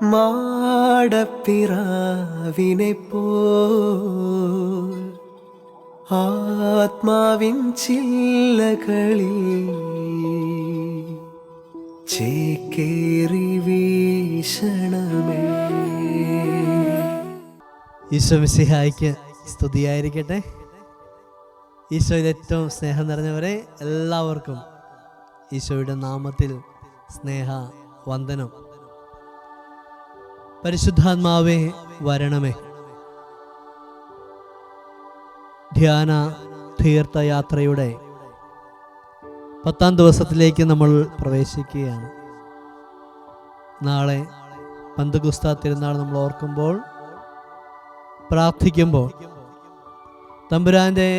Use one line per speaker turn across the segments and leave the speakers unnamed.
മാടപ്പിറാവിനെ പോൽ ആത്മാവിൻ ചില്ലകളിൽ ചേക്കേറി വീശണമേ.
ഈശോ മിശിഹായ്ക്ക് സ്തുതിയായിരിക്കട്ടെ. ഈശോയിൽ ഏറ്റവും സ്നേഹം നിറഞ്ഞവരെ എല്ലാവർക്കും ഈശോയുടെ നാമത്തിൽ സ്നേഹ വന്ദനം. പരിശുദ്ധാത്മാവേ വരണമേ. ധ്യാന തീർത്ഥയാത്രയുടെ 10ാം ദിവസത്തിലേക്ക് നമ്മൾ പ്രവേശിക്കുകയാണ്. നാളെ പന്തക്കുസ്ത തിരുനാൾ നമ്മൾ ഓർക്കുമ്പോൾ, പ്രാർത്ഥിക്കുമ്പോൾ തമ്പുരാൻ്റെ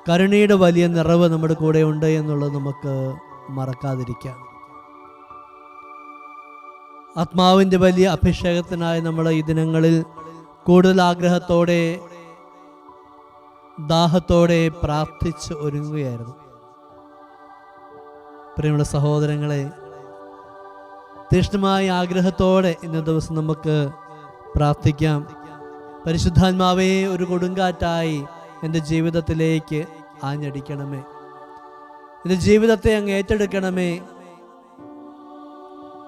കരുണയുടെ വലിയ നിറവ് നമ്മുടെ കൂടെ ഉണ്ട് എന്നുള്ളത് നമുക്ക് മറക്കാതിരിക്കാം. ആത്മാവിൻ്റെ വലിയ അഭിഷേകത്തിനായി നമ്മൾ ഈ ദിനങ്ങളിൽ കൂടുതൽ ആഗ്രഹത്തോടെ ദാഹത്തോടെ പ്രാർത്ഥിച്ച് ഒരുങ്ങുകയായിരുന്നു. പ്രിയമുള്ള സഹോദരങ്ങളെ, തീക്ഷ്ണമായ ആഗ്രഹത്തോടെ ഇന്ന ദിവസം നമുക്ക് പ്രാർത്ഥിക്കാം. പരിശുദ്ധാത്മാവേ, ഒരു കൊടുങ്കാറ്റായി എൻ്റെ ജീവിതത്തിലേക്ക് ആഞ്ഞടിക്കണമേ. എൻ്റെ ജീവിതത്തെ അങ്ങ് ഏറ്റെടുക്കണമേ.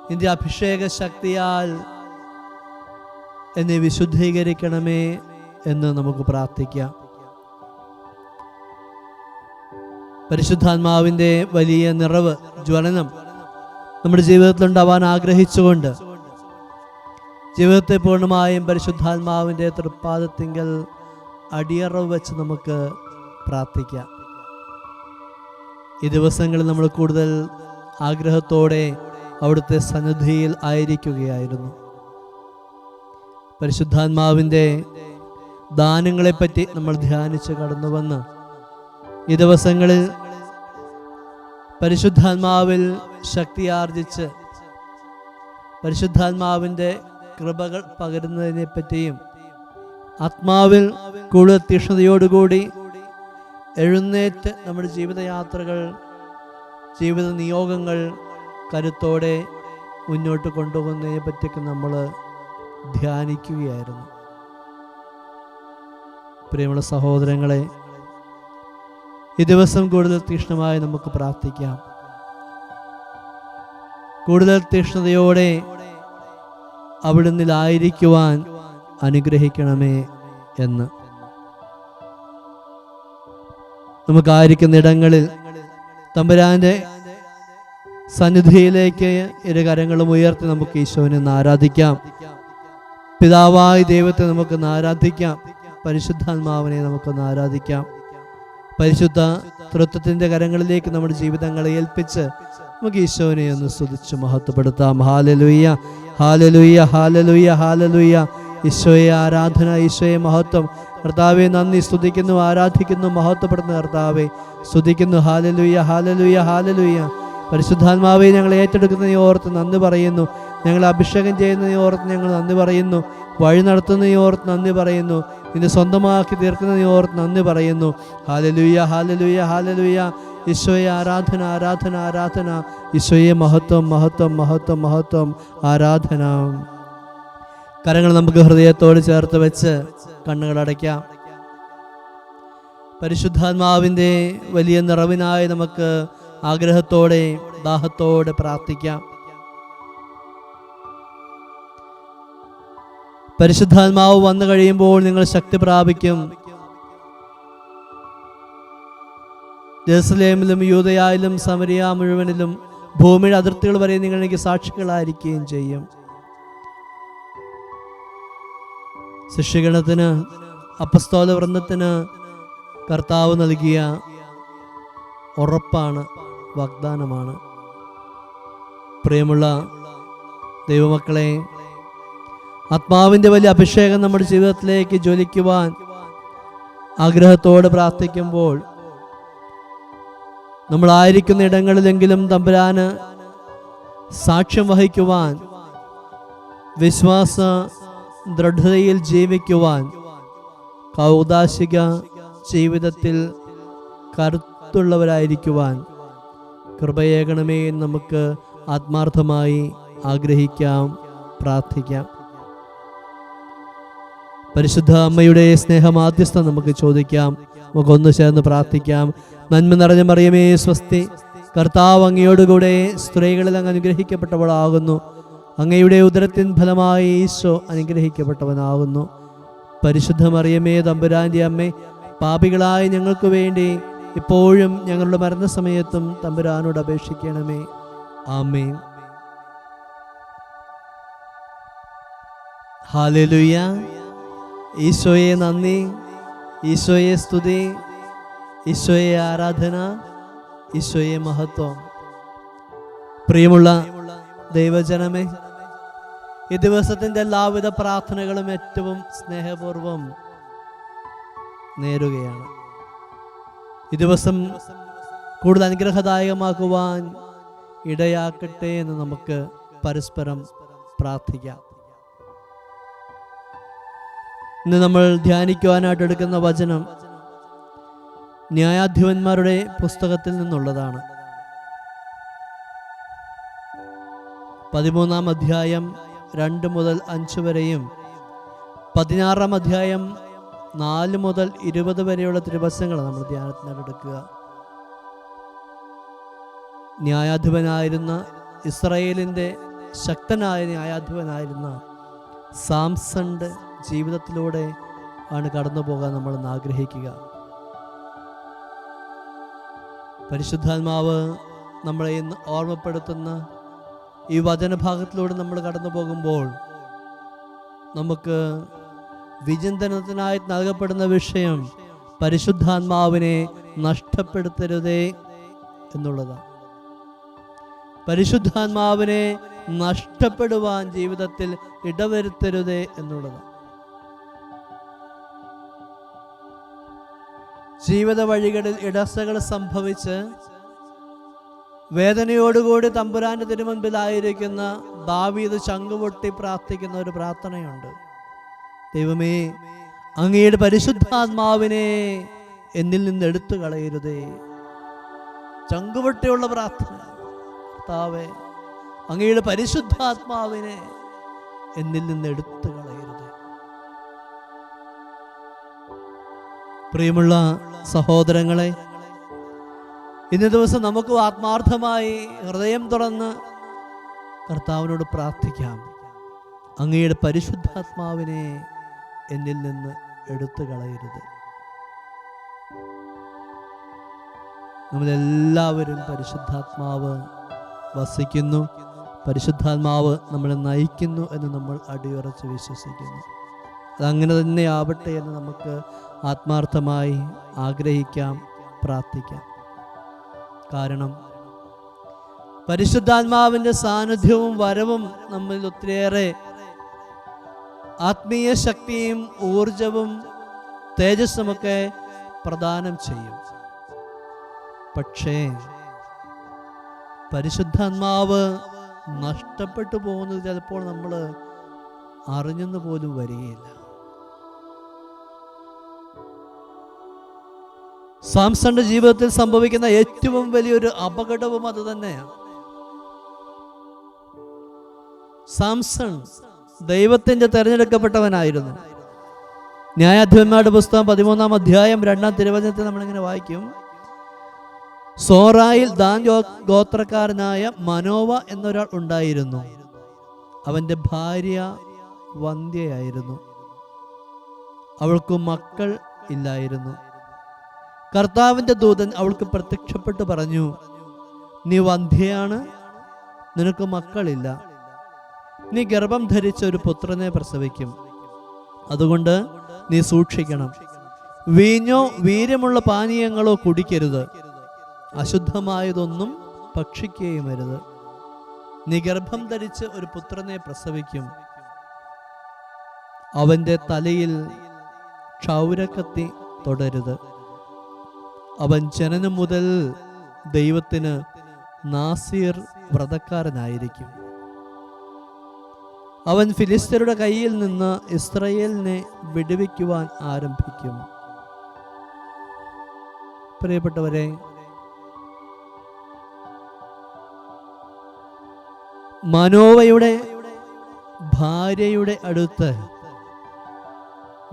നിന്റെ അഭിഷേക ശക്തിയാൽ എന്നെ വിശുദ്ധീകരിക്കണമേ എന്ന് നമുക്ക് പ്രാർത്ഥിക്കാം. പരിശുദ്ധാത്മാവിൻ്റെ വലിയ നിറവ്, ജ്വലനം നമ്മുടെ ജീവിതത്തിലുണ്ടാവാൻ ആഗ്രഹിച്ചുകൊണ്ട് ജീവിതത്തെ പൂർണ്ണമായും പരിശുദ്ധാത്മാവിൻ്റെ തൃപ്പാദത്തിങ്കൽ അടിയറവ് വെച്ച് നമുക്ക് പ്രാർത്ഥിക്കാം. ഈ ദിവസങ്ങളിൽ നമ്മൾ കൂടുതൽ ആഗ്രഹത്തോടെ അവിടുത്തെ സന്നിധിയിൽ ആയിരിക്കുകയായിരുന്നു. പരിശുദ്ധാത്മാവിൻ്റെ ദാനങ്ങളെപ്പറ്റി നമ്മൾ ധ്യാനിച്ച് കടന്നു വന്ന് ഈ ദിവസങ്ങളിൽ പരിശുദ്ധാത്മാവിൽ ശക്തിയാർജിച്ച് പരിശുദ്ധാത്മാവിൻ്റെ കൃപകൾ പകരുന്നതിനെ പറ്റിയും ആത്മാവിൽ കൂടുതൽ തീക്ഷ്ണതയോടുകൂടി എഴുന്നേറ്റ് നമ്മുടെ ജീവിതയാത്രകൾ, ജീവിത നിയോഗങ്ങൾ കരുത്തോടെ മുന്നോട്ട് കൊണ്ടുപോകുന്നതിനെ പറ്റിയൊക്കെ നമ്മൾ ധ്യാനിക്കുകയായിരുന്നു. പ്രിയമുള്ള സഹോദരങ്ങളെ, ഈ ദിവസം കൂടുതൽ തീക്ഷ്ണമായി നമുക്ക് പ്രാർത്ഥിക്കാം. കൂടുതൽ തീക്ഷ്ണതയോടെ അവിടുന്നിലായിരിക്കുവാൻ അനുഗ്രഹിക്കണമേ എന്ന്. നമുക്കായിരിക്കുന്ന ഇടങ്ങളിൽ തമ്പുരാന്റെ സന്നിധിയിലേക്ക് ഇരു കരങ്ങളും ഉയർത്തി നമുക്ക് ഈശോനെ ആരാധിക്കാം. പിതാവായ ദൈവത്തെ നമുക്ക് ആരാധിക്കാം. പരിശുദ്ധാത്മാവിനെ നമുക്ക് ആരാധിക്കാം. പരിശുദ്ധ തൃത്വത്തിന്റെ കരങ്ങളിലേക്ക് നമ്മുടെ ജീവിതങ്ങളെ ഏൽപ്പിച്ച് നമുക്ക് ഈശോനെ ഒന്ന് സ്തുതിച്ച് മഹത്വപ്പെടുത്താം. ഹാലലുയ്യ, ഹാലലുയ്യ, ഹാലലുയ്യ, ഹാലലുയ്യ. ഈശോയെ ആരാധന, ഈശോയെ മഹത്വം. കർത്താവെ നന്ദി, സ്തുതിക്കുന്നു, ആരാധിക്കുന്നു, മഹത്വപ്പെടുന്ന കർത്താവെ സ്തുതിക്കുന്നു. ഹാലലുയ്യ, ഹാലലുയ്യ, ഹാലലുയ്യ. പരിശുദ്ധാത്മാവെ, ഞങ്ങളെ ഏറ്റെടുക്കുന്നതിനെ ഓർത്ത് നന്ദി പറയുന്നു. ഞങ്ങളെ അഭിഷേകം ചെയ്യുന്നതിനെ ഓർത്ത് ഞങ്ങൾ നന്ദി പറയുന്നു. വഴി നടത്തുന്നതിനെ ഓർത്ത് നന്ദി പറയുന്നു. നിന്നെ സ്വന്തമാക്കി തീർക്കുന്നതിനെ ഓർത്ത് നന്ദി പറയുന്നു. ഹാലലുയ്യ, ഹാലലുയ്യ, ഹാലലുയ്യ. ഈശോയെ ആരാധന, ആരാധന, ആരാധന. ഈശോയെ മഹത്വം, മഹത്വം, മഹത്വം, മഹത്വം, ആരാധന. കരങ്ങൾ നമുക്ക് ഹൃദയത്തോട് ചേർത്ത് വെച്ച് കണ്ണുകൾ അടയ്ക്കാം. പരിശുദ്ധാത്മാവിൻ്റെ വലിയ നിറവിനായി നമുക്ക് ആഗ്രഹത്തോടെ ദാഹത്തോടെ പ്രാർത്ഥിക്കാം. പരിശുദ്ധാത്മാവ് വന്നു കഴിയുമ്പോൾ നിങ്ങൾ ശക്തി പ്രാപിക്കും. ജെറുസലേമിലും യൂദയായിലും സമരിയ മുഴുവനിലും ഭൂമിയുടെ അതിർത്തികൾ വരെ നിങ്ങൾ എനിക്ക് സാക്ഷികളായിരിക്കുകയും ചെയ്യും. ശിഷ്യഗണത്തിന്, അപ്പസ്തോല വൃന്ദത്തിന് കർത്താവ് നൽകിയ ഉറപ്പാണ്, വാഗ്ദാനമാണ്. പ്രിയമുള്ള ദൈവമക്കളെ, ആത്മാവിൻ്റെ വലിയ അഭിഷേകം നമ്മുടെ ജീവിതത്തിലേക്ക് ജ്വലിക്കുവാൻ ആഗ്രഹത്തോടെ പ്രാർത്ഥിക്കുമ്പോൾ നമ്മളായിരിക്കുന്ന ഇടങ്ങളിലെങ്കിലും തമ്പുരാന് സാക്ഷ്യം വഹിക്കുവാൻ, വിശ്വാസ ദൃഢതയിൽ ജീവിക്കുവാൻ, കൗദാശിക ജീവിതത്തിൽ കരുത്തുള്ളവരായിരിക്കുവാൻ കൃപയേകണമേ എന്ന് നമുക്ക് ആത്മാർത്ഥമായി ആഗ്രഹിക്കാം, പ്രാർത്ഥിക്കാം. പരിശുദ്ധ അമ്മയുടെ സ്നേഹമാധ്യസ്ഥം നമുക്ക് ചോദിക്കാം. നമുക്കൊന്ന് ചേർന്ന് പ്രാർത്ഥിക്കാം. നന്മ നിറഞ്ഞ മറിയമേ സ്വസ്തി, കർത്താവ് അങ്ങയോടുകൂടെ സ്ത്രീകളിൽ അങ്ങ് അനുഗ്രഹിക്കപ്പെട്ടവളാകുന്നു. അങ്ങയുടെ ഉദരത്തിൻ ഫലമായി ഈശോ അനുഗ്രഹിക്കപ്പെട്ടവനാകുന്നു. പരിശുദ്ധ മറിയമേ തമ്പുരാൻ്റെ അമ്മേ, പാപികളായ ഞങ്ങൾക്ക് വേണ്ടി ഇപ്പോഴും ഞങ്ങളുടെ മരണസമയത്തും തമ്പുരാനോട് അപേക്ഷിക്കണമേ. ആമേൻ. ഹല്ലേലൂയ. ഈശോയെ നന്ദി, ഈശോയെ സ്തുതി, ഈശോയെ ആരാധന, ഈശോയെ മഹത്വം. പ്രിയമുള്ള ദൈവജനമേ, ഈ ദിവസത്തിൻ്റെ എല്ലാവിധ പ്രാർത്ഥനകളും ഏറ്റവും സ്നേഹപൂർവം നേരുകയാണ്. ഈ ദിവസം കൂടുതൽ അനുഗ്രഹദായകമാക്കുവാൻ ഇടയാക്കട്ടെ എന്ന് നമുക്ക് പരസ്പരം പ്രാർത്ഥിക്കാം. ഇന്ന് നമ്മൾ ധ്യാനിക്കുവാനായിട്ട് എടുക്കുന്ന വചനം ന്യായാധിപന്മാരുടെ പുസ്തകത്തിൽ നിന്നുള്ളതാണ്. 13-ാം അധ്യായം 2 മുതൽ 5 വരെയും 16-ാം അധ്യായം 4 മുതൽ 20 വരെയുള്ള തിരുവചനങ്ങൾ നമ്മൾ ധ്യാനത്തിനായിട്ട് എടുക്കുക. ന്യായാധിപനായിരുന്ന, ഇസ്രായേലിൻ്റെ ശക്തനായ ന്യായാധിപനായിരുന്ന സാംസന്റെ ജീവിതത്തിലൂടെ ആണ് കടന്നു പോകാൻ നമ്മൾ ഇന്ന് ആഗ്രഹിക്കുക. പരിശുദ്ധാത്മാവ് നമ്മളെ ഇന്ന് ഓർമ്മപ്പെടുത്തുന്ന ഈ വചനഭാഗത്തിലൂടെ നമ്മൾ കടന്നു പോകുമ്പോൾ നമുക്ക് വിചിന്തനത്തിനായി നൽകപ്പെടുന്ന വിഷയം പരിശുദ്ധാത്മാവിനെ നഷ്ടപ്പെടുത്തരുതേ എന്നുള്ളതാണ്. പരിശുദ്ധാത്മാവിനെ നഷ്ടപ്പെടുവാൻ ജീവിതത്തിൽ ഇടവരുത്തരുതേ എന്നുള്ളതാണ്. ജീവിത വഴികളിൽ ഇടർച്ചകൾ സംഭവിച്ച് വേദനയോടുകൂടി തമ്പുരാന്റെ തിരുമുൻപിലായിരിക്കുന്ന ദാവീദ് ചങ്കുപൊട്ടി പ്രാർത്ഥിക്കുന്ന ഒരു പ്രാർത്ഥനയുണ്ട്. ദൈവമേ, അങ്ങയുടെ പരിശുദ്ധാത്മാവിനെ എന്നിൽ നിന്ന് എടുത്തു കളയരുതേ. ചങ്കുപൊട്ടിയുള്ള പ്രാർത്ഥന. കർത്താവേ, അങ്ങയുടെ പരിശുദ്ധാത്മാവിനെ എന്നിൽ നിന്ന് എടുത്തു കളയരുത്. പ്രിയമുള്ള സഹോദരങ്ങളെ, ഇന്നേ ദിവസം നമുക്ക് ആത്മാർത്ഥമായി ഹൃദയം തുറന്ന് കർത്താവിനോട് പ്രാർത്ഥിക്കാം. അങ്ങയുടെ പരിശുദ്ധാത്മാവിനെ എന്നിൽ നിന്ന് എടുത്തു കളയരുത്. നമ്മളെല്ലാവരും പരിശുദ്ധാത്മാവ് വസിക്കുന്നു, പരിശുദ്ധാത്മാവ് നമ്മളെ നയിക്കുന്നു എന്ന് നമ്മൾ അടിയുറച്ച് വിശ്വസിക്കുന്നു. അതങ്ങനെ തന്നെ ആവട്ടെ എന്ന് നമുക്ക് ആത്മാർത്ഥമായി ആഗ്രഹിക്കാം, പ്രാർത്ഥിക്കാം. കാരണം പരിശുദ്ധാത്മാവിൻ്റെ സാന്നിധ്യവും വരവും നമ്മിൽ ഒത്തിരിയേറെ ആത്മീയ ശക്തിയും ഊർജവും തേജസ്സുമൊക്കെ പ്രദാനം ചെയ്യും. പക്ഷേ പരിശുദ്ധാത്മാവ് നഷ്ടപ്പെട്ടു പോകുന്നത് ചിലപ്പോൾ നമ്മൾ അറിഞ്ഞെന്ന് പോലും വരികയില്ല. സാംസന്റെ ജീവിതത്തിൽ സംഭവിക്കുന്ന ഏറ്റവും വലിയൊരു അപകടവും അത് തന്നെയാണ്. സാംസൺ ദൈവത്തിന്റെ തെരഞ്ഞെടുക്കപ്പെട്ടവനായിരുന്നു. ന്യായാധിപന്മാരുടെ പുസ്തകം 13-ാം അധ്യായം 2-ാം തിരുവചനത്തിൽ നമ്മളിങ്ങനെ വായിക്കും. സോറായിൽ ദാൻ ഗോത്രക്കാരനായ മനോവ എന്നൊരാൾ ഉണ്ടായിരുന്നു. അവന്റെ ഭാര്യ വന്ധ്യയായിരുന്നു, അവൾക്ക് മക്കൾ ഇല്ലായിരുന്നു. കർത്താവിന്റെ ദൂതൻ അവൾക്ക് പ്രത്യക്ഷപ്പെട്ട് പറഞ്ഞു, നീ വന്ധ്യയാണ്, നിനക്ക് മക്കളില്ല, നീ ഗർഭം ധരിച്ച ഒരു പുത്രനെ പ്രസവിക്കും. അതുകൊണ്ട് നീ സൂക്ഷിക്കണം, വീഞ്ഞോ വീര്യമുള്ള പാനീയങ്ങളോ കുടിക്കരുത്, അശുദ്ധമായതൊന്നും ഭക്ഷിക്കുകയും അരുത്. നീ ഗർഭം ധരിച്ച് ഒരു പുത്രനെ പ്രസവിക്കും. അവന്റെ തലയിൽ ക്ഷൗരക്കത്തി തൊടരുത്. അവൻ ജനനം മുതൽ ദൈവത്തിന് നാസീർ വ്രതക്കാരനായിരിക്കും. അവൻ ഫിലിസ്ത്യരുടെ കയ്യിൽ നിന്ന് ഇസ്രായേലിനെ വിടുവിക്കുവാൻ ആരംഭിക്കും. പ്രിയപ്പെട്ടവരെ, മനോവയുടെ ഭാര്യയുടെ അടുത്ത്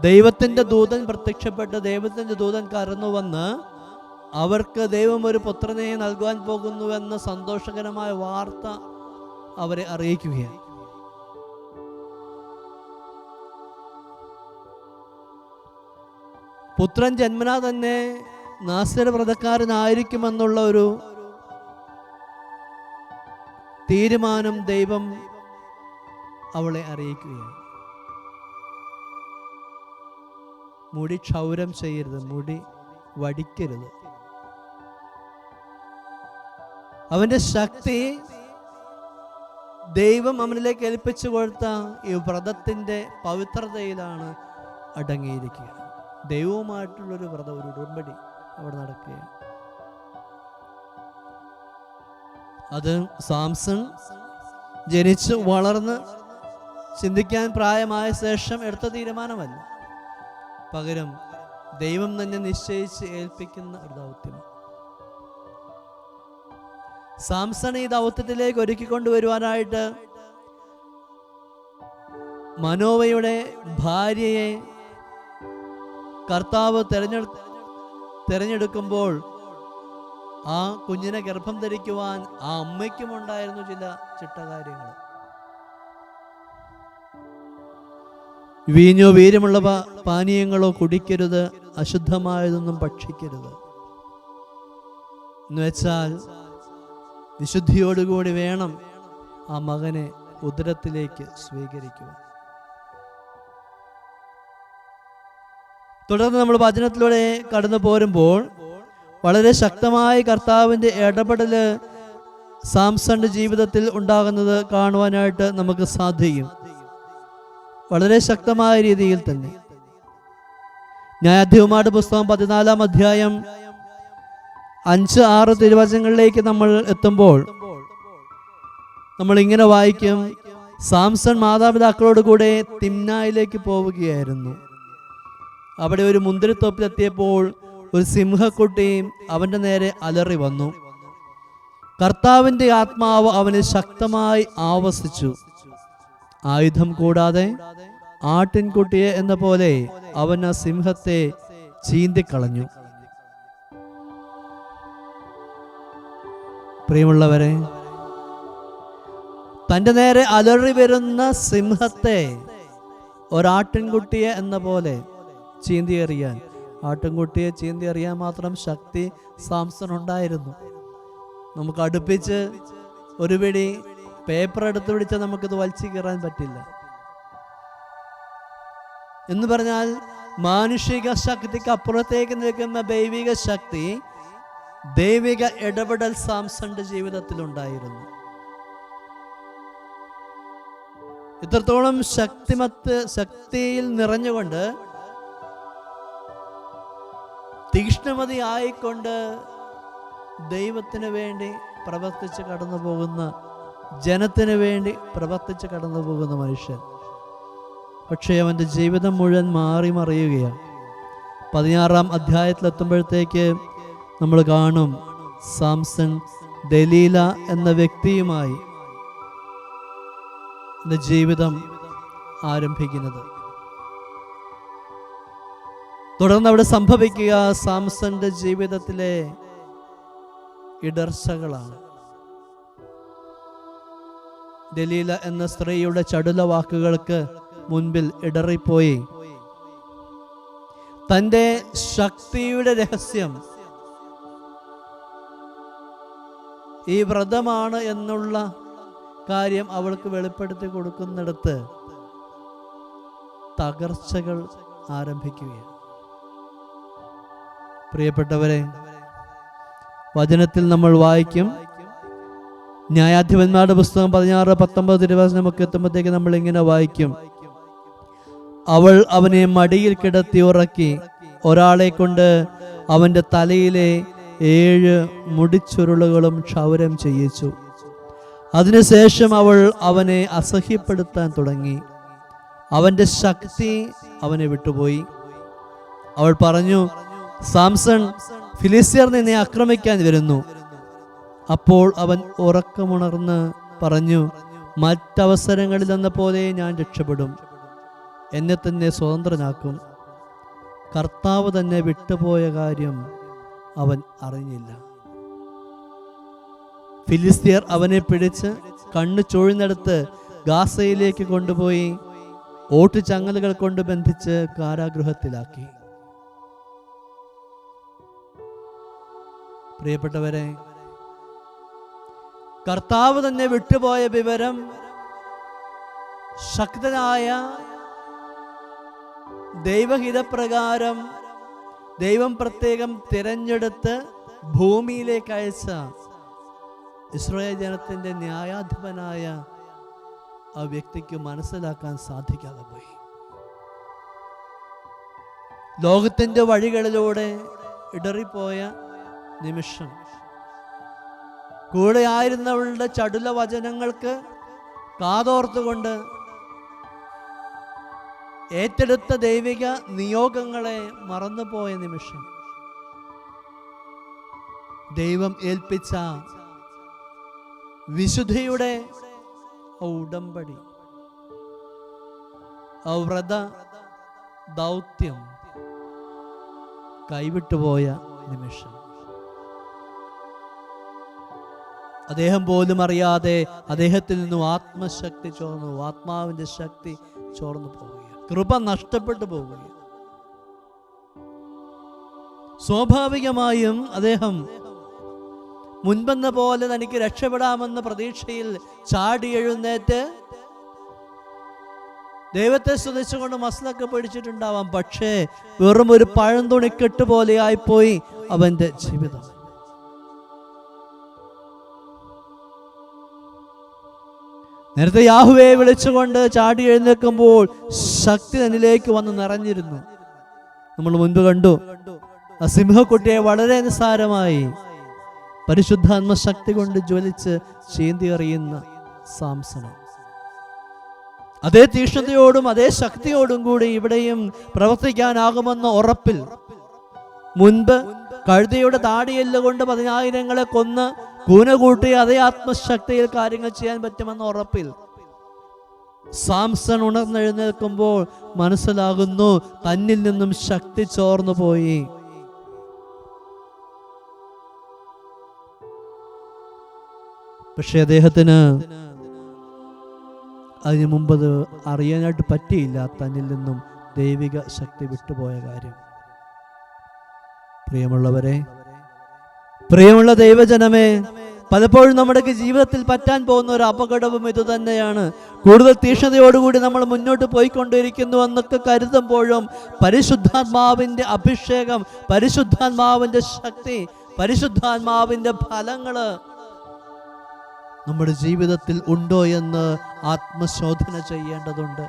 ദൈവത്തിൻ്റെ ദൂതൻ പ്രത്യക്ഷപ്പെട്ട് ദൈവത്തിൻ്റെ ദൂതൻ കടന്നു വന്ന് അവർക്ക് ദൈവം ഒരു പുത്രനെ നൽകുവാൻ പോകുന്നുവെന്ന സന്തോഷകരമായ വാർത്ത അവരെ അറിയിക്കുകയാണ്. പുത്രൻ ജന്മനാ തന്നെ നാസർ വ്രതക്കാരനായിരിക്കുമെന്നുള്ള ഒരു തീരുമാനം ദൈവം അവളെ അറിയിക്കുകയാണ്. മുടി ക്ഷൗരം ചെയ്യരുത്, മുടി വടിക്കരുത്. അവന്റെ ശക്തി ദൈവം അവനിലേക്ക് ഏൽപ്പിച്ചു കൊടുത്ത ഈ വ്രതത്തിന്റെ പവിത്രതയിലാണ് അടങ്ങിയിരിക്കുക. ദൈവവുമായിട്ടുള്ളൊരു വ്രതം, ഒരു ഉടമ്പടി അവിടെ നടക്കുകയാണ്. അത് സാംസൺ ജനിച്ച് വളർന്ന് ചിന്തിക്കാൻ പ്രായമായ ശേഷം എടുത്ത തീരുമാനമല്ല, പകരം ദൈവം തന്നെ നിശ്ചയിച്ച് ഏൽപ്പിക്കുന്ന ഒരു ദൗത്യമാണ്. സാംസൺ ഈ ദൗത്യത്തിലേക്ക് ഒരുക്കിക്കൊണ്ടുവരുവാനായിട്ട് മനോവയുടെ ഭാര്യയെ കർത്താവ് തിരഞ്ഞെടുക്കുമ്പോൾ ആ കുഞ്ഞിനെ ഗർഭം ധരിക്കുവാൻ ആ അമ്മയ്ക്കും ഉണ്ടായിരുന്നു ചില ചിട്ടകാര്യങ്ങൾ. വീഞ്ഞോ വീര്യമുള്ള പാനീയങ്ങളോ കുടിക്കരുത്, അശുദ്ധമായതൊന്നും ഭക്ഷിക്കരുത്. എന്ന് വെച്ചാൽ വിശുദ്ധിയോടുകൂടി വേണം ആ മകനെ ഉദരത്തിലേക്ക് സ്വീകരിക്കുവാൻ. തുടർന്ന് നമ്മൾ വചനത്തിലൂടെ കടന്നു പോരുമ്പോൾ വളരെ ശക്തമായ കർത്താവിൻ്റെ ഇടപെടൽ സാംസന്റെ ജീവിതത്തിൽ ഉണ്ടാകുന്നത് കാണുവാനായിട്ട് നമുക്ക് സാധിക്കും. വളരെ ശക്തമായ രീതിയിൽ തന്നെ. ന്യായാധിപന്മാരുടെ പുസ്തകം 14-ാം അധ്യായം 5-6 തിരുവചനങ്ങളിലേക്ക് നമ്മൾ എത്തുമ്പോൾ നമ്മൾ ഇങ്ങനെ വായിക്കും: സാംസൺ മാതാപിതാക്കളോട് കൂടെ തിമ്നായിലേക്ക് പോവുകയായിരുന്നു. അവിടെ ഒരു മുന്തിരിത്തോപ്പിലെത്തിയപ്പോൾ ഒരു സിംഹക്കുട്ടി അവന്റെ നേരെ അലറി വന്നു. കർത്താവിന്റെ ആത്മാവ് അവനെ ശക്തമായി ആവസിച്ചു. ആയുധം കൂടാതെ ആട്ടിൻകുട്ടിയെ എന്ന പോലെ അവൻ ആ സിംഹത്തെ ചീന്തിക്കളഞ്ഞു. പ്രിയമുള്ളവരെ, തൻ്റെ നേരെ അലറി വരുന്ന സിംഹത്തെ ഒരാട്ടിൻകുട്ടിയെ എന്ന പോലെ ചീന്തി എറിയാൻ, ആട്ടിൻകുട്ടിയെ ചീന്തി എറിയാൻ മാത്രം ശക്തി സാംസൺ ഉണ്ടായിരുന്നു. നമുക്ക് അടുപ്പിച്ച് ഒരു പിടി പേപ്പർ എടുത്ത് പിടിച്ചാൽ നമുക്കിത് വലിച്ചു കീറാൻ പറ്റില്ല. എന്ന് പറഞ്ഞാൽ മാനുഷിക ശക്തിക്ക് അപ്പുറത്തേക്ക് നിൽക്കുന്ന ദൈവിക ശക്തി, ദൈവിക ഇടപെടൽ സാംസന്റെ ജീവിതത്തിൽ ഉണ്ടായിരുന്നു. ഇത്രത്തോളം ശക്തിയിൽ നിറഞ്ഞുകൊണ്ട് തീക്ഷ്ണമതി ആയിക്കൊണ്ട് ദൈവത്തിന് വേണ്ടി പ്രവർത്തിച്ച് കടന്നു പോകുന്ന, ജനത്തിന് വേണ്ടി പ്രവർത്തിച്ച് കടന്നു പോകുന്ന മനുഷ്യൻ. പക്ഷേ അവൻ്റെ ജീവിതം മുഴുവൻ മാറി മറിയുകയാണ്. 16-ാം അധ്യായത്തിലെത്തുമ്പോഴത്തേക്ക് നമ്മൾ കാണും സാംസൺ ദലീല എന്ന വ്യക്തിയുമായി ജീവിതം ആരംഭിക്കുന്നത്. തുടർന്ന് അവിടെ സംഭവിക്കുക സാംസന്റെ ജീവിതത്തിലെ ഇടർച്ചകളാണ്. ദലീല എന്ന സ്ത്രീയുടെ ചടുല വാക്കുകൾക്ക് മുൻപിൽ ഇടറിപ്പോയി തൻ്റെ ശക്തിയുടെ രഹസ്യം ഈ വ്രതമാണ് എന്നുള്ള കാര്യം അവൾക്ക് വെളിപ്പെടുത്തി കൊടുക്കുന്നിടത്ത് തകർച്ചകൾ ആരംഭിക്കുകയാണ്. പ്രിയപ്പെട്ടവരെ, വചനത്തിൽ നമ്മൾ വായിക്കും, ന്യായാധിപന്മാരുടെ പുസ്തകം 16-19 തിരുവചനമൊക്കെ എത്തുമ്പോഴത്തേക്ക് നമ്മൾ ഇങ്ങനെ വായിക്കും: അവൾ അവനെ മടിയിൽ കിടത്തി ഉറക്കി ഒരാളെ കൊണ്ട് അവന്റെ തലയിലെ 7 മുടിച്ചുരുളുകളും ക്ഷൗരം ചെയ്യിച്ചു. അതിനുശേഷം അവൾ അവനെ അസഹ്യപ്പെടുത്താൻ തുടങ്ങി. അവന്റെ ശക്തി അവനെ വിട്ടുപോയി. അവൾ പറഞ്ഞു: സാംസൺ, ഫിലിസ്ത്യർ നിന്നെ ആക്രമിക്കാൻ വരുന്നു. അപ്പോൾ അവൻ ഉറക്കമുണർന്ന് പറഞ്ഞു: മറ്റവസരങ്ങളിൽ എന്ന പോലെ ഞാൻ രക്ഷപ്പെടും. എന്നെ തന്നെ സ്വതന്ത്രനാക്കും. കർത്താവ് തന്നെ വിട്ടുപോയ കാര്യം അവൻ അറിഞ്ഞില്ല. ഫിലിസ്തീയർ അവനെ പിടിച്ച് കണ്ണ് ചൊഴിഞ്ഞെടുത്ത് ഗാസയിലേക്ക് കൊണ്ടുപോയി ഓട്ടുചങ്ങലുകൾ കൊണ്ട് ബന്ധിച്ച് കാരാഗൃഹത്തിലാക്കി. പ്രിയപ്പെട്ടവരെ, കർത്താവ് തന്നെ വിട്ടുപോയ വിവരം ശക്തനായ ദൈവഹിതപ്രകാരം ദൈവം പ്രത്യേകം തിരഞ്ഞെടുത്ത് ഭൂമിയിലേക്ക് അയച്ച ഇസ്രായേൽ ജനത്തിന്റെ ന്യായാധിപനായ ആ വ്യക്തിക്ക് മനസ്സിലാക്കാൻ സാധിക്കാതെ പോയി. ലോകത്തിന്റെ വഴികളിലൂടെ ഇടറിപ്പോയ നിമിഷം, കൂടെ ആയിരുന്നവളുടെ ചടുല വചനങ്ങൾക്ക് കാതോർത്തുകൊണ്ട് ഏറ്റെടുത്ത ദൈവിക നിയോഗങ്ങളെ മറന്നുപോയ നിമിഷം, ദൈവം ഏൽപ്പിച്ച വിശുദ്ധിയുടെ ഉടമ്പടി, വ്രത ദൗത്യം കൈവിട്ടുപോയ നിമിഷം, അദ്ദേഹം പോലും അറിയാതെ അദ്ദേഹത്തിൽ നിന്നും ആത്മശക്തി ചോർന്നു, ആത്മാവിന്റെ ശക്തി ചോർന്നു പോവുകയാണ്. കൃപ നഷ്ടപ്പെട്ടു പോവുകയാണ്. സ്വാഭാവികമായും അദ്ദേഹം മുൻപെന്ന പോലെ തനിക്ക് രക്ഷപ്പെടാമെന്ന പ്രതീക്ഷയിൽ ചാടി എഴുന്നേറ്റ് ദൈവത്തെ സ്തുതിച്ചുകൊണ്ട് മസ്ലൊക്കെ പിടിച്ചിട്ടുണ്ടാവാം. പക്ഷേ വെറും ഒരു പഴന്തുണിക്കെട്ട് പോലെ ആയിപ്പോയി അവന്റെ ജീവിതം. നേരത്തെ യാഹുവെ വിളിച്ചുകൊണ്ട് ചാടി എഴുന്നേൽക്കുമ്പോൾ ശക്തി തന്നിലേക്ക് വന്ന് നിറഞ്ഞിരുന്നു. നമ്മൾ മുൻപ് കണ്ടു, ആ സിംഹക്കുട്ടിയെ വളരെ നിസ്സാരമായി പരിശുദ്ധാത്മ ശക്തി കൊണ്ട് ജ്വലിച്ച് ചീന്തി എറിയുന്ന സാംസൺ. അതേ തീക്ഷ്ണതയോടും അതേ ശക്തിയോടും കൂടി ഇവിടെയും പ്രവർത്തിക്കാനാകുമെന്ന ഉറപ്പിൽ, മുൻപ് കഴുതയുടെ താടിയെല്ല് കൊണ്ട് 10,000 കൊന്ന് കൂന കൂട്ടി അതേ ആത്മശക്തിയിൽ കാര്യങ്ങൾ ചെയ്യാൻ പറ്റുമെന്ന ഉറപ്പിൽ സാംസൺ ഉണർന്നെഴുന്നേൽക്കുമ്പോൾ മനസ്സിലാകുന്നു തന്നിൽ നിന്നും ശക്തി ചോർന്നു പോയി. പക്ഷെ അദ്ദേഹത്തിന് അതിനു മുമ്പ് അറിയാനായിട്ട് പറ്റിയില്ല, തന്നിൽ നിന്നും ദൈവിക ശക്തി വിട്ടുപോയ കാര്യം. പ്രിയമുള്ളവരെ, പ്രിയമുള്ള ദൈവജനമേ, പലപ്പോഴും നമ്മുടെ ജീവിതത്തിൽ പറ്റാൻ പോകുന്ന ഒരു അപകടവും ഇത് തന്നെയാണ്. കൂടുതൽ തീക്ഷ്ണതയോടുകൂടി നമ്മൾ മുന്നോട്ട് പോയിക്കൊണ്ടിരിക്കുന്നു എന്നൊക്കെ കരുതുമ്പോഴും പരിശുദ്ധാത്മാവിന്റെ അഭിഷേകം, പരിശുദ്ധാത്മാവിന്റെ ശക്തി, പരിശുദ്ധാത്മാവിന്റെ ഫലങ്ങള് നമ്മുടെ ജീവിതത്തിൽ ഉണ്ടോ എന്ന് ആത്മശോധന ചെയ്യേണ്ടതുണ്ട്.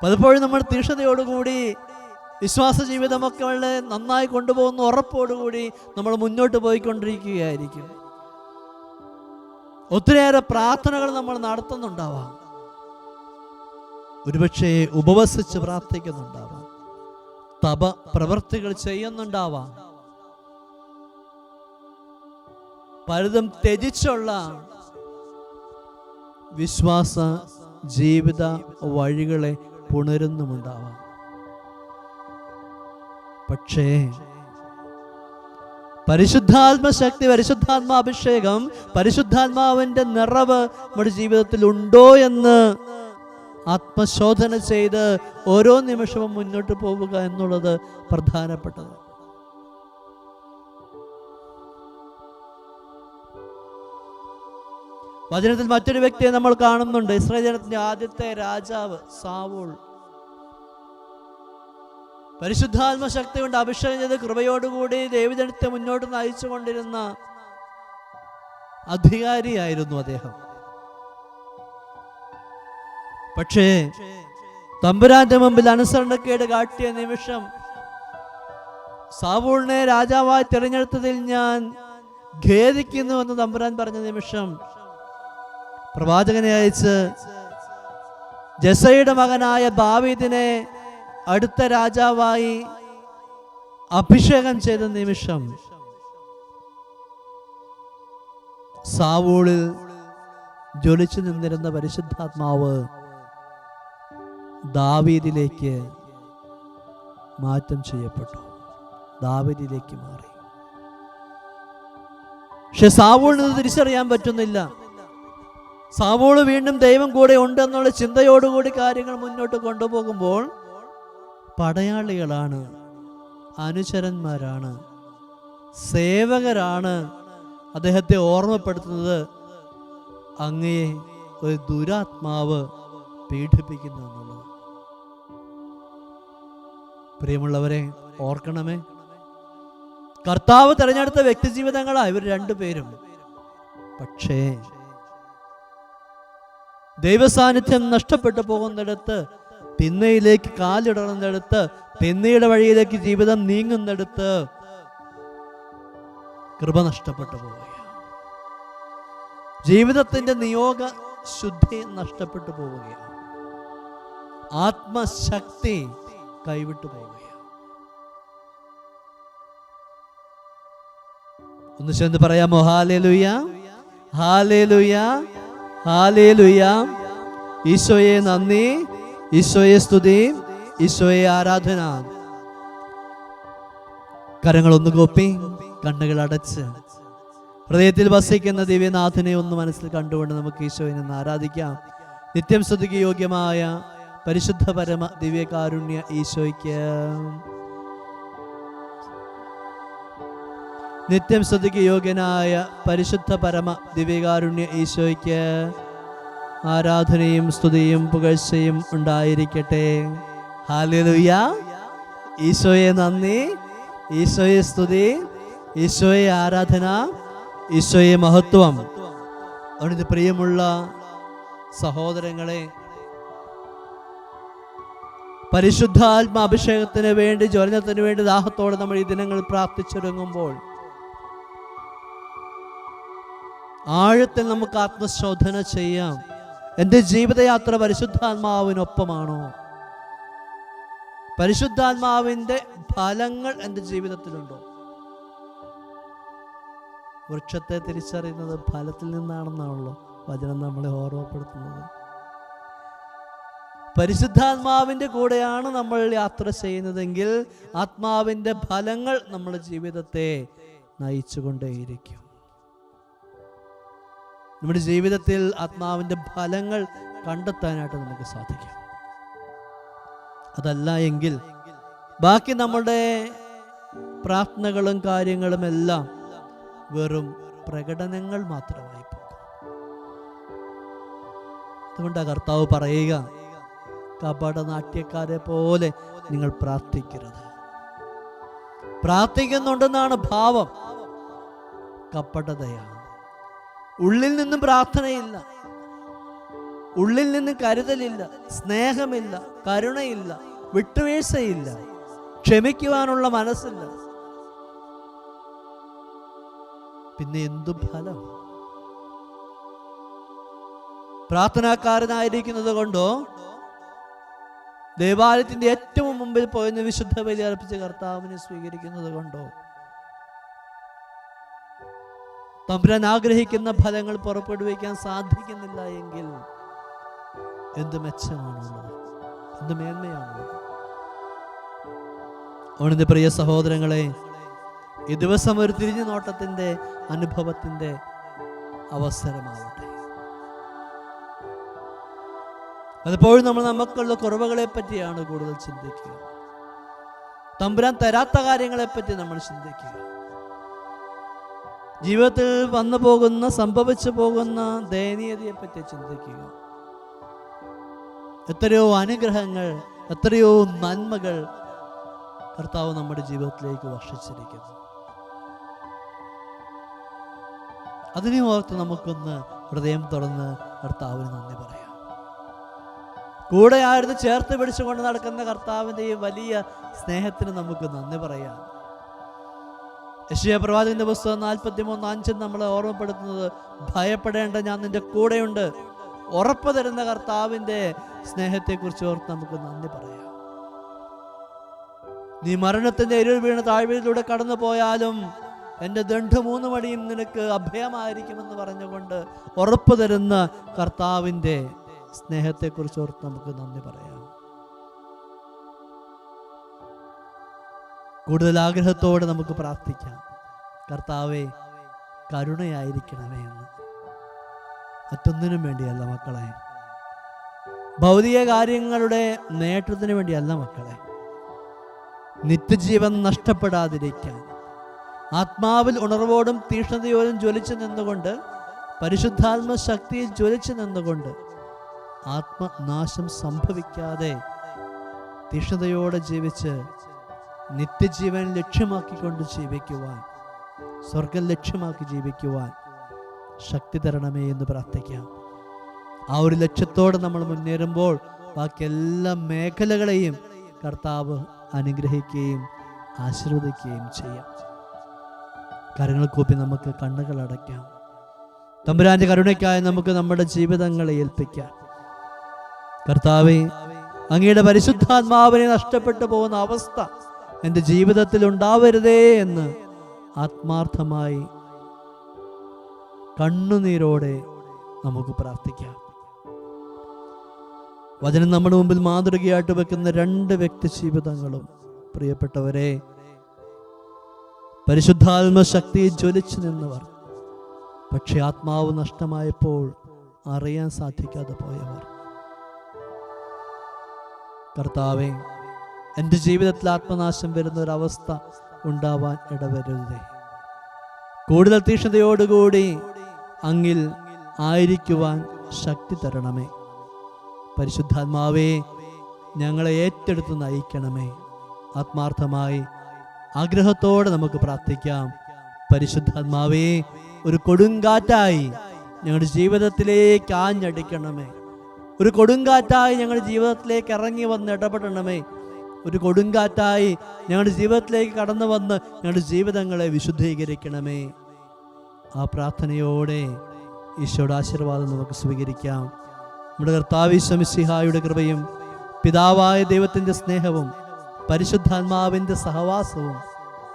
പലപ്പോഴും നമ്മൾ തീക്ഷ്ണതയോടുകൂടി വിശ്വാസ ജീവിതമൊക്കെ വളരെ നന്നായി കൊണ്ടുപോകുന്ന ഉറപ്പോടുകൂടി നമ്മൾ മുന്നോട്ട് പോയിക്കൊണ്ടിരിക്കുകയായിരിക്കും. ഒത്തിരിയേറെ പ്രാർത്ഥനകൾ നമ്മൾ നടത്തുന്നുണ്ടാവാം, ഒരുപക്ഷെ ഉപവസിച്ച് പ്രാർത്ഥിക്കുന്നുണ്ടാവാം, തപ പ്രവൃത്തികൾ ചെയ്യുന്നുണ്ടാവാം, പലതും ത്യജിച്ചുള്ള വിശ്വാസ ജീവിത വഴികളെ പുണരുന്നുമുണ്ടാവാം. പക്ഷേ പരിശുദ്ധാത്മശക്തി, പരിശുദ്ധാത്മാഭിഷേകം, പരിശുദ്ധാത്മാവിന്റെ നിറവ് നമ്മുടെ ജീവിതത്തിൽ ഉണ്ടോ എന്ന് ആത്മശോധന ചെയ്ത് ഓരോ നിമിഷവും മുന്നോട്ട് പോവുക എന്നുള്ളത് പ്രധാനപ്പെട്ടത്. വചനത്തിൽ മറ്റൊരു വ്യക്തിയെ നമ്മൾ കാണുന്നുണ്ട്. ഇസ്രായേൽ ജനത്തിന്റെ ആദ്യത്തെ രാജാവ് സാവൂൾ. പരിശുദ്ധാത്മ ശക്തി കൊണ്ട് അഭിഷേകം ചെയ്ത് കൃപയോടുകൂടി ദൈവജനത്തെ മുന്നോട്ട് നയിച്ചു കൊണ്ടിരുന്ന അധികാരിയായിരുന്നു അദ്ദേഹം. പക്ഷേ തമ്പുരാന്റെ മുമ്പിൽ അനുസരണക്കേട് കാട്ടിയ നിമിഷം, സാവൂളിനെ രാജാവായി തിരഞ്ഞെടുത്തതിൽ ഞാൻ ഖേദിക്കുന്നുവെന്ന് തമ്പുരാൻ പറഞ്ഞ നിമിഷം, പ്രവാചകനെ അയച്ച് ജെസയുടെ മകനായ ദാവീദിനെ അടുത്ത രാജാവായി അഭിഷേകം ചെയ്ത നിമിഷം സാവൂളിൽ ജ്വലിച്ചു നിന്നിരുന്ന പരിശുദ്ധാത്മാവ് ദാവീദിലേക്ക് മാറ്റം ചെയ്യപ്പെട്ടു, ദാവീദിലേക്ക് മാറി. പക്ഷെ സാവൂളിന് തിരിച്ചറിയാൻ പറ്റുന്നില്ല. സാവൂള് വീണ്ടും ദൈവം കൂടെ ഉണ്ടെന്നുള്ള ചിന്തയോടുകൂടി കാര്യങ്ങൾ മുന്നോട്ട് കൊണ്ടുപോകുമ്പോൾ പടയാളികളാണ്, അനുചരന്മാരാണ്, സേവകരാണ് അദ്ദേഹത്തെ ഓർമ്മപ്പെടുത്തുന്നത് അങ്ങയെ ഒരു ദുരാത്മാവ് പീഡിപ്പിക്കുന്നു എന്നുള്ളത്. പ്രിയമുള്ളവരെ, ഓർക്കണമേ, കർത്താവ് തെരഞ്ഞെടുത്ത വ്യക്തി ജീവിതങ്ങളാ ഇവർ രണ്ടുപേരും. പക്ഷേ ദൈവസാന്നിധ്യം നഷ്ടപ്പെട്ടു പോകുന്നിടത്ത്, തിന്മയിലേക്ക് കാലിടറുന്നിടത്ത്, തിന്മയുടെ വഴിയിലേക്ക് ജീവിതം നീങ്ങുന്നിടത്ത് കൃപ നഷ്ടപ്പെട്ടു പോവുകയാണ്. ജീവിതത്തിന്റെ നിയോഗ ശുദ്ധി നഷ്ടപ്പെട്ടു പോവുകയാണ്. ആത്മശക്തി കൈവിട്ടു പോവുകയാണ്. ഒന്ന് ചേർന്ന് പറയാമോ? Hallelujah, hallelujah, hallelujah. ഈശോയെ നന്ദി, ഈശോയെ സ്തുതി, ഈശോയെ ആരാധന. കരങ്ങൾ ഒന്ന് കൂപ്പി, കണ്ണുകൾ അടച്ച്, ഹൃദയത്തിൽ വസിക്കുന്ന ദിവ്യനാഥനെ ഒന്ന് മനസ്സിൽ കണ്ടുകൊണ്ട് നമുക്ക് ഈശോയെ നിന്ന് ആരാധിക്കാം. നിത്യം സ്തുതിക്ക് യോഗ്യമായ പരിശുദ്ധ പരമ ദിവ്യകാരുണ്യ ഈശോയ്ക്ക്, നിത്യം സ്തുതിക്ക് യോഗ്യനായ പരിശുദ്ധ പരമ ദിവ്യകാരുണ്യ ഈശോയ്ക്ക് ആരാധനയും സ്തുതിയും പുകഴ്ചയും ഉണ്ടായിരിക്കട്ടെ. ഹല്ലേലൂയ. ഈശോയെ നന്ദി, ഈശോയെ സ്തുതി, ഈശോയെ ആരാധന, ഈശോയെ മഹത്വം. അവനത് പ്രിയമുള്ള സഹോദരങ്ങളെ, പരിശുദ്ധാത്മാഭിഷേകത്തിന് വേണ്ടി, ജ്വലനത്തിന് വേണ്ടി ദാഹത്തോടെ നമ്മൾ ഈ ദിനങ്ങൾ പ്രാർത്ഥിച്ചൊരുങ്ങുമ്പോൾ ആഴത്തിൽ നമുക്ക് ആത്മശോധന ചെയ്യാം. എൻ്റെ ജീവിതയാത്ര പരിശുദ്ധാത്മാവിനൊപ്പമാണോ? പരിശുദ്ധാത്മാവിൻ്റെ ഫലങ്ങൾ എൻ്റെ ജീവിതത്തിലുണ്ടോ? വൃക്ഷത്തെ തിരിച്ചറിയുന്നത് ഫലത്തിൽ നിന്നാണെന്നാണല്ലോ വചനം നമ്മളെ ഓർമ്മപ്പെടുത്തുന്നത്. പരിശുദ്ധാത്മാവിൻ്റെ കൂടെയാണ് നമ്മൾ യാത്ര ചെയ്യുന്നതെങ്കിൽ ആത്മാവിൻ്റെ ഫലങ്ങൾ നമ്മുടെ ജീവിതത്തെ നയിച്ചുകൊണ്ടേയിരിക്കും. നമ്മുടെ ജീവിതത്തിൽ ആത്മാവിൻ്റെ ഫലങ്ങൾ കണ്ടെത്താനായിട്ട് നമുക്ക് സാധിക്കും. അതല്ല എങ്കിൽ ബാക്കി നമ്മുടെ പ്രാർത്ഥനകളും കാര്യങ്ങളും എല്ലാം വെറും പ്രകടനങ്ങൾ മാത്രമായി പോകും. അതുകൊണ്ടാണ് കർത്താവ് പറയുക, കപടനാട്യക്കാരെ പോലെ നിങ്ങൾ പ്രാർത്ഥിക്കരുത്. പ്രാർത്ഥിക്കുന്നുണ്ടെന്നാണ് ഭാവം, കപടതയാണ്. ഉള്ളിൽ നിന്നും പ്രാർത്ഥനയില്ല, ഉള്ളിൽ നിന്നും കരുതലില്ല, സ്നേഹമില്ല, കരുണയില്ല, വിട്ടുവീഴ്ചയില്ല, ക്ഷമിക്കുവാനുള്ള മനസ്സില്ല. പിന്നെ എന്തു ഫലം? പ്രാർത്ഥനാക്കാരനായിരിക്കുന്നത് കൊണ്ടോ, ദേവാലയത്തിന്റെ ഏറ്റവും മുമ്പിൽ പോയെന്ന് വിശുദ്ധ ബലി അർപ്പിച്ച് കർത്താവിനെ സ്വീകരിക്കുന്നത് കൊണ്ടോ തമ്പുരാൻ ആഗ്രഹിക്കുന്ന ഫലങ്ങൾ പുറപ്പെടുവിക്കാൻ സാധിക്കുന്നില്ല എങ്കിൽ എന്ത് മെച്ചമാണുള്ളത്? എന്ത് മേന്മയാണുള്ളത്? അവനെന്റെ പ്രിയ സഹോദരങ്ങളെ, ഈ ദിവസം ഒരു തിരിഞ്ഞു നോട്ടത്തിന്റെ അനുഭവത്തിന്റെ അവസരമാവട്ടെ. പലപ്പോഴും നമ്മൾ നമുക്കുള്ള കുറവുകളെ പറ്റിയാണ് കൂടുതൽ ചിന്തിക്കുക. തമ്പുരാൻ തരാത്ത കാര്യങ്ങളെ പറ്റി നമ്മൾ ചിന്തിക്കുക. ജീവിതത്തിൽ വന്നു പോകുന്ന, സംഭവിച്ചു പോകുന്ന ദയനീയതയെ പറ്റി ചിന്തിക്കുക. എത്രയോ അനുഗ്രഹങ്ങൾ, എത്രയോ നന്മകൾ കർത്താവ് നമ്മുടെ ജീവിതത്തിലേക്ക് വർഷിച്ചിരിക്കുന്നു. അതിനെ ഓർത്ത് നമുക്കൊന്ന് ഹൃദയം തുറന്ന് കർത്താവിന് നന്ദി പറയാം. കൂടെ ആയിരുന്നു ചേർത്ത് പിടിച്ചുകൊണ്ട് നടക്കുന്ന കർത്താവിൻ്റെ ഈ വലിയ സ്നേഹത്തിന് നമുക്ക് നന്ദി പറയാം. യെശയ്യാ പ്രവാചകന്റെ പുസ്തകം 43:5 നമ്മളെ ഓർമ്മപ്പെടുത്തുന്നത്, ഭയപ്പെടേണ്ട, ഞാൻ നിന്റെ കൂടെയുണ്ട്. ഉറപ്പ് തരുന്ന കർത്താവിൻ്റെ സ്നേഹത്തെക്കുറിച്ച് ഓർത്ത് നമുക്ക് നന്ദി പറയാം. നീ മരണത്തിന്റെ ഇരുൾ വീണ് താഴ്വരയിലൂടെ കടന്നു പോയാലും എൻ്റെ ദണ്ഡ് 3 മടിയും നിനക്ക് അഭയമായിരിക്കുമെന്ന് പറഞ്ഞുകൊണ്ട് ഉറപ്പ് തരുന്ന കർത്താവിൻ്റെ സ്നേഹത്തെക്കുറിച്ച് ഓർത്ത് നമുക്ക് നന്ദി പറയാം. കൂടുതൽ ആഗ്രഹത്തോടെ നമുക്ക് പ്രാർത്ഥിക്കാം, കർത്താവേ കരുണയായിരിക്കണമേ എന്ന്. മറ്റൊന്നിനും വേണ്ടിയല്ല മക്കളെ, ഭൗതിക കാര്യങ്ങളുടെ നേട്ടത്തിന് വേണ്ടിയല്ല മക്കളെ, നിത്യജീവൻ നഷ്ടപ്പെടാതിരിക്കാൻ ആത്മാവിൽ ഉണർവോടും തീക്ഷ്ണതയോടും ജ്വലിച്ചു നിന്നുകൊണ്ട്, പരിശുദ്ധാത്മ ശക്തിയിൽ ജ്വലിച്ചു നിന്നുകൊണ്ട് ആത്മനാശം സംഭവിക്കാതെ തീക്ഷ്ണതയോടെ ജീവിച്ച് നിത്യജീവൻ ലക്ഷ്യമാക്കിക്കൊണ്ട് ജീവിക്കുവാൻ, സ്വർഗം ലക്ഷ്യമാക്കി ജീവിക്കുവാൻ ശക്തി തരണമേ എന്ന് പ്രാർത്ഥിക്കാം. ആ ഒരു ലക്ഷ്യത്തോടെ നമ്മൾ മുന്നേറുമ്പോൾ ബാക്കി എല്ലാ മേഖലകളെയും കർത്താവ് അനുഗ്രഹിക്കുകയും ആശീർവദിക്കുകയും ചെയ്യാം. കരങ്ങൾ കൂപ്പി നമുക്ക് കണ്ണുകൾ അടയ്ക്കാം. തമ്പുരാന്റെ കരുണയ്ക്കായി നമുക്ക് നമ്മുടെ ജീവിതങ്ങളെ ഏൽപ്പിക്കാം. കർത്താവേ, അങ്ങയുടെ പരിശുദ്ധാത്മാവിനെ നഷ്ടപ്പെട്ടു പോകുന്ന അവസ്ഥ എൻ്റെ ജീവിതത്തിൽ ഉണ്ടാവരുതേ എന്ന് ആത്മാർത്ഥമായി കണ്ണുനീരോടെ നമുക്ക് പ്രാർത്ഥിക്കാം. വചനം നമ്മുടെ മുമ്പിൽ മാതൃകയായിട്ട് വെക്കുന്ന 2 വ്യക്തി ജീവിതങ്ങളും പ്രിയപ്പെട്ടവരെ, പരിശുദ്ധാത്മ ശക്തി ജ്വലിച്ചു നിന്നവർ, പക്ഷെ ആത്മാവ് നഷ്ടമായപ്പോൾ അറിയാൻ സാധിക്കാതെ പോയവർ. കർത്താവേ, എൻ്റെ ജീവിതത്തിൽ ആത്മനാശം വരുന്ന ഒരവസ്ഥ ഉണ്ടാവാൻ ഇടവരുതേ. കൂടുതൽ തീക്ഷ്ണതയോടുകൂടി അങ്ങിൽ ആയിരിക്കുവാൻ ശക്തി തരണമേ. പരിശുദ്ധാത്മാവേ, ഞങ്ങളെ ഏറ്റെടുത്ത് നയിക്കണമേ. ആത്മാർത്ഥമായി ആഗ്രഹത്തോടെ നമുക്ക് പ്രാർത്ഥിക്കാം. പരിശുദ്ധാത്മാവേ, ഒരു കൊടുങ്കാറ്റായി ഞങ്ങളുടെ ജീവിതത്തിലേക്ക് ആഞ്ഞടിക്കണമേ. ഒരു കൊടുങ്കാറ്റായി ഞങ്ങളുടെ ജീവിതത്തിലേക്ക് ഇറങ്ങി വന്ന് ഇടപെടണമേ. ഒരു കൊടുങ്കാറ്റായി ഞങ്ങളുടെ ജീവിതത്തിലേക്ക് കടന്നു വന്ന് ഞങ്ങളുടെ ജീവിതങ്ങളെ വിശുദ്ധീകരിക്കണമേ. ആ പ്രാർത്ഥനയോടെ ഈശോയുടെ ആശീർവാദം നമുക്ക് സ്വീകരിക്കാം. നമ്മുടെ കർത്താവ് ഈശോ മിശിഹായുടെ കൃപയും പിതാവായ ദൈവത്തിൻ്റെ സ്നേഹവും പരിശുദ്ധാത്മാവിൻ്റെ സഹവാസവും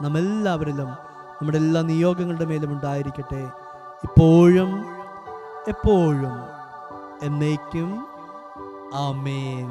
നമ്മെല്ലാവരിലും നമ്മുടെ എല്ലാ നിയോഗങ്ങളുടെ മേലും ഉണ്ടായിരിക്കട്ടെ, ഇപ്പോഴും എപ്പോഴും എന്നേക്കും. ആമേൻ.